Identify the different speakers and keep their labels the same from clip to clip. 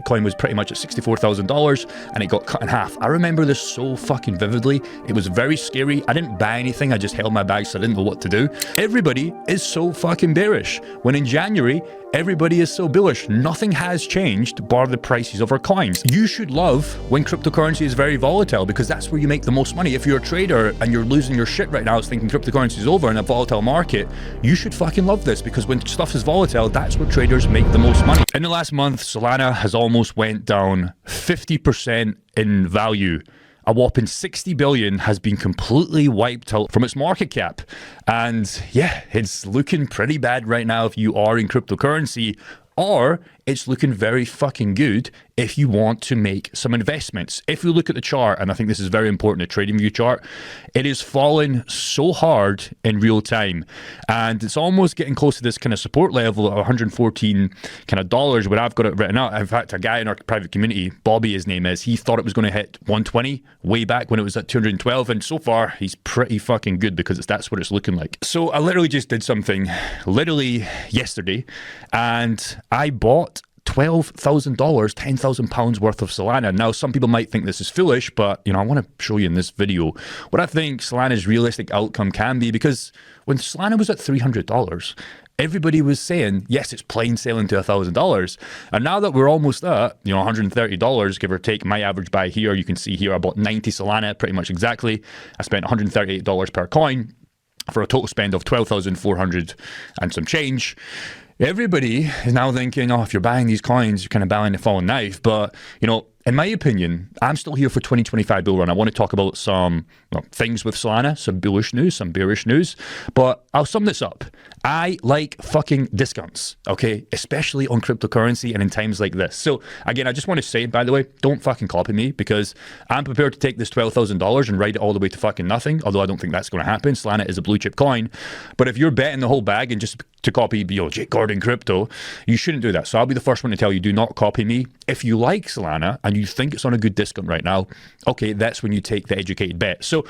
Speaker 1: Bitcoin was pretty much at $64,000 and it got cut in half. I remember this so fucking vividly. It was very scary. I didn't buy anything. I just held my bag, so I didn't know what to do. Everybody is so fucking bearish, when in January, everybody is so bullish. Nothing has changed bar the prices of our coins. You should love when cryptocurrency is very volatile, because that's where you make the most money. If you're a trader and you're losing your shit right now thinking cryptocurrency is over in a volatile market, you should fucking love this, because when stuff is volatile, that's where traders make the most money. In the last month, Solana has almost went down 50% in value. A whopping 60 billion has been completely wiped out from its market cap. And yeah, it's looking pretty bad right now if you are in cryptocurrency, or it's looking very fucking good if you want to make some investments. If you look at the chart, and I think this is very important, the TradingView chart, it is falling so hard in real time, and it's almost getting close to this kind of support level of 114 kind of dollars, where I've got it written out. In fact, a guy in our private community, Bobby his name is, he thought it was going to hit 120 way back when it was at 212, and so far he's pretty fucking good, because that's what it's looking like. So I literally just did something literally yesterday, and I bought $12,000, 10,000 pounds worth of Solana. Now, some people might think this is foolish, but I want to show you in this video what I think Solana's realistic outcome can be, because when Solana was at $300, everybody was saying, yes, it's plain sailing to $1,000. And now that we're almost at, $130, give or take, my average buy here, you can see here, I bought 90 Solana, pretty much exactly. I spent $138 per coin for a total spend of 12,400 and some change. Everybody is now thinking, oh, if you're buying these coins, you're kind of buying a falling knife. But, in my opinion, I'm still here for 2025 bull run. I want to talk about some things with Solana, some bullish news, some bearish news. But I'll sum this up. I like fucking discounts, okay? Especially on cryptocurrency and in times like this. So again, I just want to say, by the way, don't fucking copy me, because I'm prepared to take this $12,000 and ride it all the way to fucking nothing. Although I don't think that's going to happen. Solana is a blue chip coin. But if you're betting the whole bag and just to copy Jake Gordon crypto, you shouldn't do that. So I'll be the first one to tell you, do not copy me. If you like Solana and you think it's on a good discount right now, okay, that's when you take the educated bet. So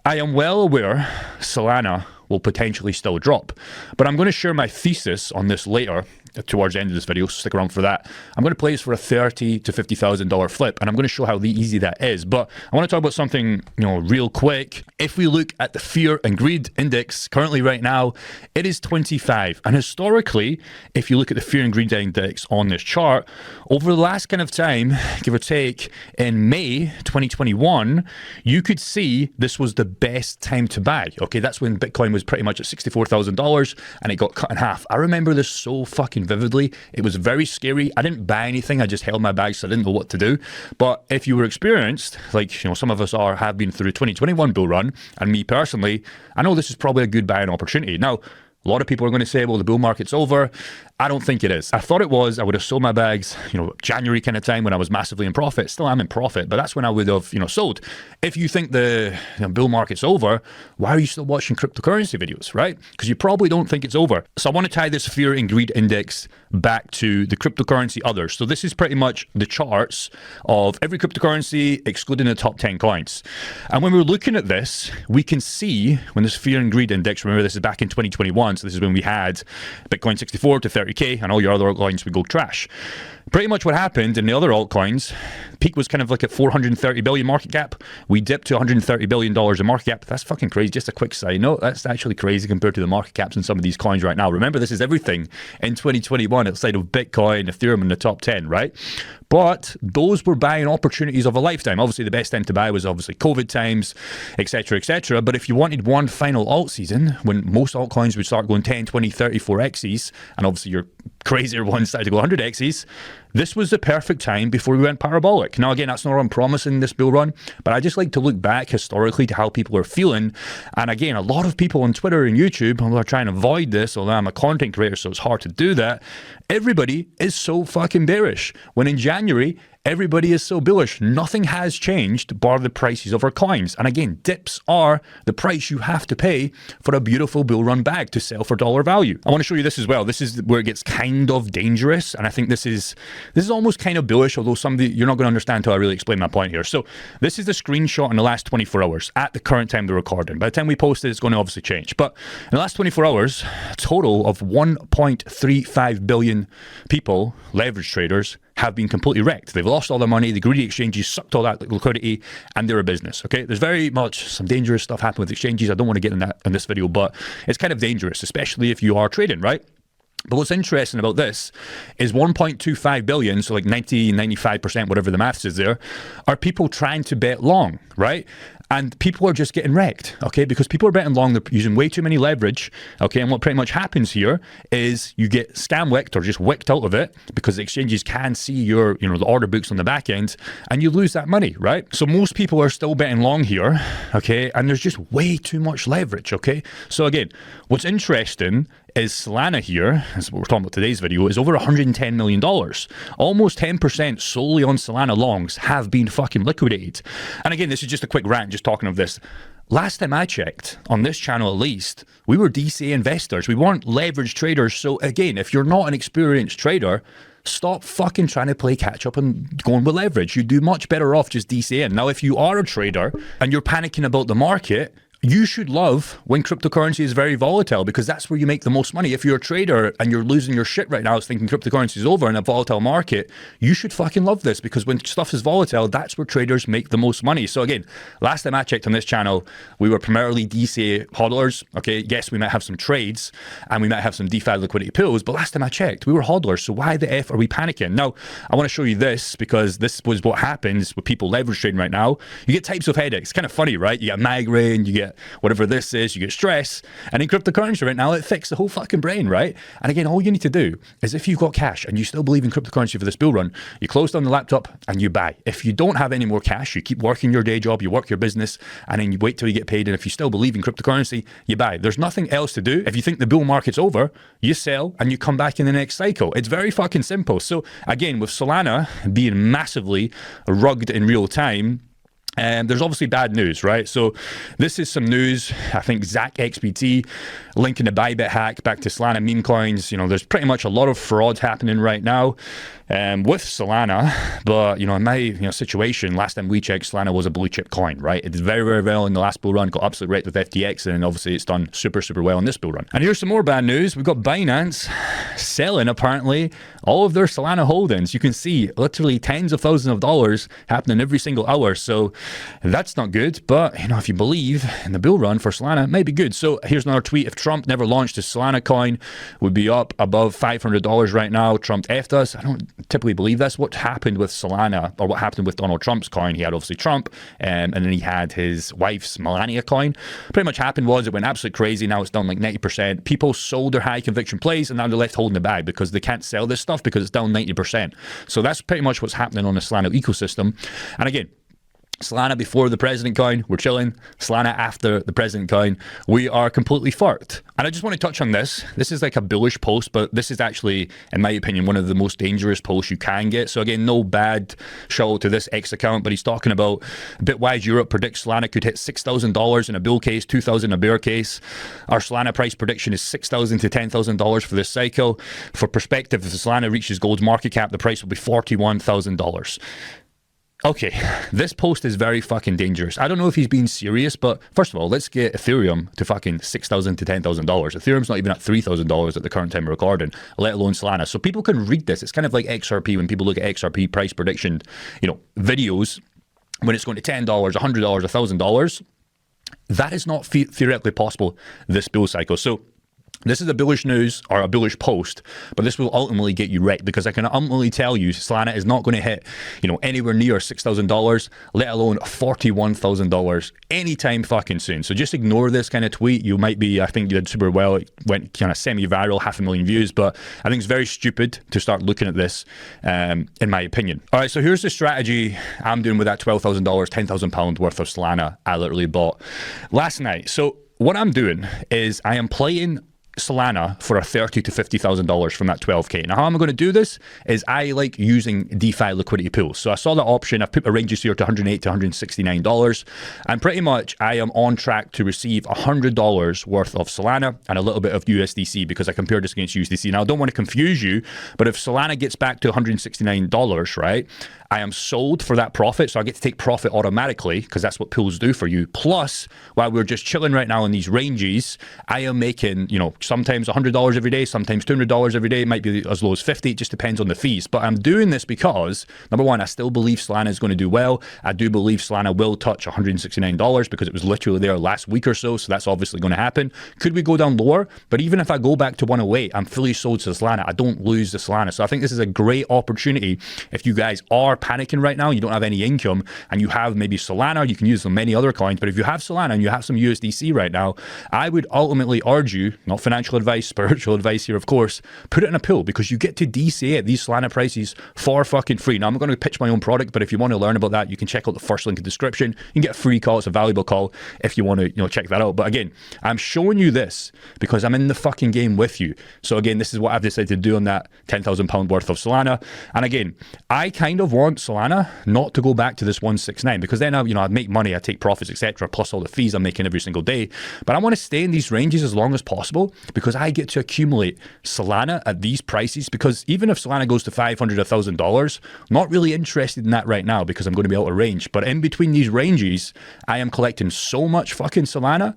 Speaker 1: I am well aware Solana will potentially still drop, but I'm going to share my thesis on this later towards the end of this video, so stick around for that. I'm going to play this for a $30,000 to $50,000 flip, and I'm going to show how easy that is. But I want to talk about something, real quick. If we look at the fear and greed index currently right now, it is 25. And historically, if you look at the fear and greed index on this chart, over the last kind of time, give or take, in May 2021, you could see this was the best time to buy. Okay, that's when Bitcoin was pretty much at $64,000 and it got cut in half. I remember this so fucking vividly. It was very scary. I didn't buy anything. I just held my bag, so I didn't know what to do. But if you were experienced, like some of us have been through 2021 bull run, and me personally, I know this is probably a good buying opportunity. Now, a lot of people are going to say, well, the bull market's over. I don't think it is. I thought it was. I would have sold my bags, January kind of time when I was massively in profit. Still am in profit, but that's when I would have, sold. If you think the bull market's over, why are you still watching cryptocurrency videos, right? Because you probably don't think it's over. So I want to tie this fear and greed index back to the cryptocurrency others. So this is pretty much the charts of every cryptocurrency, excluding the top 10 coins. And when we're looking at this, we can see when this fear and greed index, remember this is back in 2021, so this is when we had Bitcoin 64 to 30K and all your other altcoins would go trash. Pretty much what happened in the other altcoins, peak was kind of like at 430 billion market cap. We dipped to $130 billion in market cap. That's fucking crazy. Just a quick side note, that's actually crazy compared to the market caps in some of these coins right now. Remember, this is everything in 2021 outside of Bitcoin, Ethereum in the top 10, right? But those were buying opportunities of a lifetime. Obviously, the best time to buy was obviously COVID times, etc., etc. But if you wanted one final alt season, when most altcoins would start going 10, 20, 30, 4x's, and obviously your crazier ones started to go 100x's, this was the perfect time before we went parabolic. Now, again, that's not what I'm promising this bull run, but I just like to look back historically to how people are feeling. And again, a lot of people on Twitter and YouTube, although I try and avoid this, although I'm a content creator, so it's hard to do that, everybody is so fucking bearish. When in January, everybody is so bullish. Nothing has changed bar the prices of our coins. And again, dips are the price you have to pay for a beautiful bull run bag to sell for dollar value. I want to show you this as well. This is where it gets kind of dangerous. And I think this is This is almost kind of bullish, although some of you're not going to understand until I really explain my point here. So this is the screenshot in the last 24 hours at the current time they're recording. By the time we post it, it's going to obviously change. But in the last 24 hours, a total of 1.35 billion people, leverage traders, have been completely wrecked. They've lost all their money, the greedy exchanges sucked all that liquidity, and they're a business, okay? There's very much some dangerous stuff happening with exchanges. I don't want to get in that in this video, but it's kind of dangerous, especially if you are trading, right? But what's interesting about this is 1.25 billion, so like 90, 95%, whatever the maths is there, are people trying to bet long, right? And people are just getting wrecked, okay? Because people are betting long, they're using way too many leverage, okay? And what pretty much happens here is you get scam wicked or just wicked out of it because the exchanges can see your, the order books on the back end, and you lose that money, right? So most people are still betting long here, okay? And there's just way too much leverage, okay? So again, what's interesting is Solana here, as what we're talking about today's video, is over $110 million. Almost 10% solely on Solana longs have been fucking liquidated. And again, this is just a quick rant, just talking of this. Last time I checked, on this channel at least, we were DCA investors. We weren't leverage traders. So again, if you're not an experienced trader, stop fucking trying to play catch up and going with leverage. You'd do much better off just DCAing. Now, if you are a trader and you're panicking about the market, you should love when cryptocurrency is very volatile, because that's where you make the most money. If you're a trader and you're losing your shit right now thinking cryptocurrency is over in a volatile market, you should fucking love this, because when stuff is volatile, that's where traders make the most money. So again, last time I checked on this channel, we were primarily DCA hodlers. Okay, yes, we might have some trades and we might have some DeFi liquidity pools, but last time I checked, we were hodlers. So why the F are we panicking? Now, I want to show you this, because this was what happens with people leverage trading right now. You get types of headaches. It's kind of funny, right? You get migraine, you get whatever this is, you get stress, and in cryptocurrency right now, it fixes the whole fucking brain, right? And again, all you need to do is, if you've got cash and you still believe in cryptocurrency for this bull run, you close down the laptop and you buy. If you don't have any more cash, you keep working your day job, you work your business, and then you wait till you get paid. And if you still believe in cryptocurrency, you buy. There's nothing else to do. If you think the bull market's over, you sell and you come back in the next cycle. It's very fucking simple. So again, with Solana being massively rugged in real time, there's obviously bad news, right? So this is some news. I think Zach XBT linking the Bybit hack back to Solana meme coins. There's pretty much a lot of fraud happening right now with Solana. But, in my situation, last time we checked, Solana was a blue chip coin, right? It did very, very well in the last bull run, got absolutely wrecked with FTX, and obviously it's done super, super well in this bull run. And here's some more bad news. We've got Binance selling, apparently, all of their Solana holdings. You can see literally tens of thousands of dollars happening every single hour. So that's not good, but if you believe in the bull run for Solana, it may be good. So here's another tweet. If Trump never launched his Solana coin, would be up above $500 right now. Trump effed us. I don't typically believe this. What happened with Solana, or what happened with Donald Trump's coin? He had obviously Trump, and then he had his wife's Melania coin. Pretty much happened was it went absolutely crazy. Now it's down like 90%. People sold their high conviction plays, and now they're left holding the bag because they can't sell this stuff because it's down 90%. So that's pretty much what's happening on the Solana ecosystem. And again, Solana before the president coin, we're chilling. Solana after the president coin, we are completely fucked. And I just want to touch on this. This is like a bullish post, but this is actually, in my opinion, one of the most dangerous posts you can get. So again, no bad shout to this X account, but he's talking about Bitwise Europe predicts Solana could hit $6,000 in a bull case, $2,000 in a bear case. Our Solana price prediction is $6,000 to $10,000 for this cycle. For perspective, if Solana reaches gold's market cap, the price will be $41,000. Okay, this post is very fucking dangerous. I don't know if he's being serious, but first of all, let's get Ethereum to fucking $6,000 to $10,000. Ethereum's not even at $3,000 at the current time of recording, let alone Solana. So people can read this. It's kind of like XRP. When people look at XRP price prediction, videos, when it's going to $10, $100, $1,000, that is not theoretically possible this bull cycle. So this is a bullish news or a bullish post, but this will ultimately get you wrecked, because I can ultimately tell you Solana is not going to hit, anywhere near $6,000, let alone $41,000 anytime fucking soon. So just ignore this kind of tweet. You might be, I think you did super well. It went kind of semi-viral, 500,000 views, but I think it's very stupid to start looking at this, in my opinion. All right, so here's the strategy I'm doing with that $12,000, £10,000 worth of Solana I literally bought last night. So what I'm doing is I am playing Solana for a $30,000 to $50,000 from that 12K. Now, how am I going to do this? Is I like using DeFi liquidity pools. So I saw that option. I've put my ranges here to $108 to $169. And pretty much I am on track to receive $100 worth of Solana and a little bit of USDC because I compared this against USDC. Now, I don't want to confuse you, but if Solana gets back to $169, right, I am sold for that profit. So I get to take profit automatically because that's what pools do for you. Plus, while we're just chilling right now in these ranges, I am making, you know, sometimes $100 every day, sometimes $200 every day. It might be as low as 50. It just depends on the fees. But I'm doing this because, number one, I still believe Solana is going to do well. I do believe Solana will touch $169 because it was literally there last week or so. So that's obviously going to happen. Could we go down lower? But even if I go back to 108, I'm fully sold to Solana. I don't lose the Solana. So I think this is a great opportunity if you guys are panicking right now, you don't have any income, and you have maybe Solana, you can use many other coins, but if you have Solana and you have some USDC right now, I would ultimately urge you, not financial advice, spiritual advice here, of course, put it in a pool because you get to DCA at these Solana prices for fucking free. Now, I'm not going to pitch my own product, but if you want to learn about that, you can check out the first link in the description. You can get a free call. It's a valuable call if you want to, you know, check that out. But again, I'm showing you this because I'm in the fucking game with you. So again, this is what I've decided to do on that £10,000 worth of Solana. And again, I kind of want Solana not to go back to this 169 because then I'd make money, I take profits, etc., plus all the fees I'm making every single day. But I want to stay in these ranges as long as possible because I get to accumulate Solana at these prices, because even if Solana goes to $500, $1,000, not really interested in that right now because I'm going to be out of range. But in between these ranges, I am collecting so much fucking Solana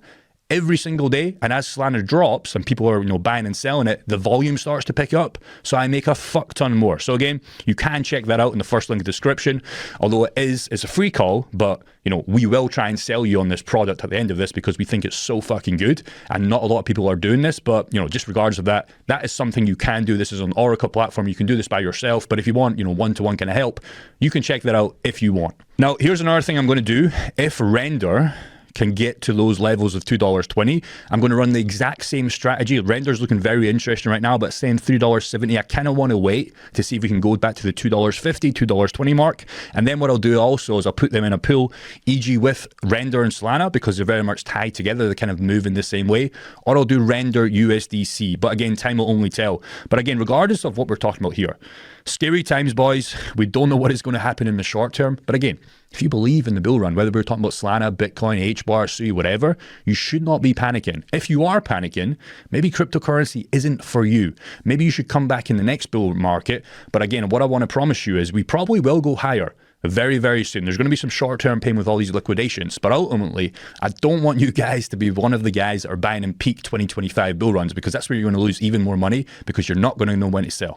Speaker 1: every single day, and as Solana drops and people are, you know, buying and selling it, the volume starts to pick up, so I make a fuck ton more. So again, you can check that out in the first link in the description, although it's a free call, but you know, we will try and sell you on this product at the end of this because we think it's so fucking good, and not a lot of people are doing this. But you know, just regardless of that, that is something you can do. This is on Oracle platform, you can do this by yourself, but if you want, you know, one-to-one kind of help, you can check that out if you want. Now, here's another thing I'm going to do. If Render can get to those levels of $2.20, I'm going to run the exact same strategy. Render's looking very interesting right now, but saying $3.70, I kind of want to wait to see if we can go back to the $2.50, $2.20 mark. And then what I'll do also is I'll put them in a pool, e.g. with Render and Solana, because they're very much tied together. They kind of move in the same way. Or I'll do Render USDC. But again, time will only tell. But again, regardless of what we're talking about here, scary times, boys. We don't know what is going to happen in the short term. But again, if you believe in the bull run, whether we're talking about Solana, Bitcoin, HBAR, SUI, whatever, you should not be panicking. If you are panicking, maybe cryptocurrency isn't for you. Maybe you should come back in the next bull market. But again, what I want to promise you is we probably will go higher very, very soon. There's going to be some short-term pain with all these liquidations, but ultimately, I don't want you guys to be one of the guys that are buying in peak 2025 bull runs, because that's where you're going to lose even more money because you're not going to know when to sell.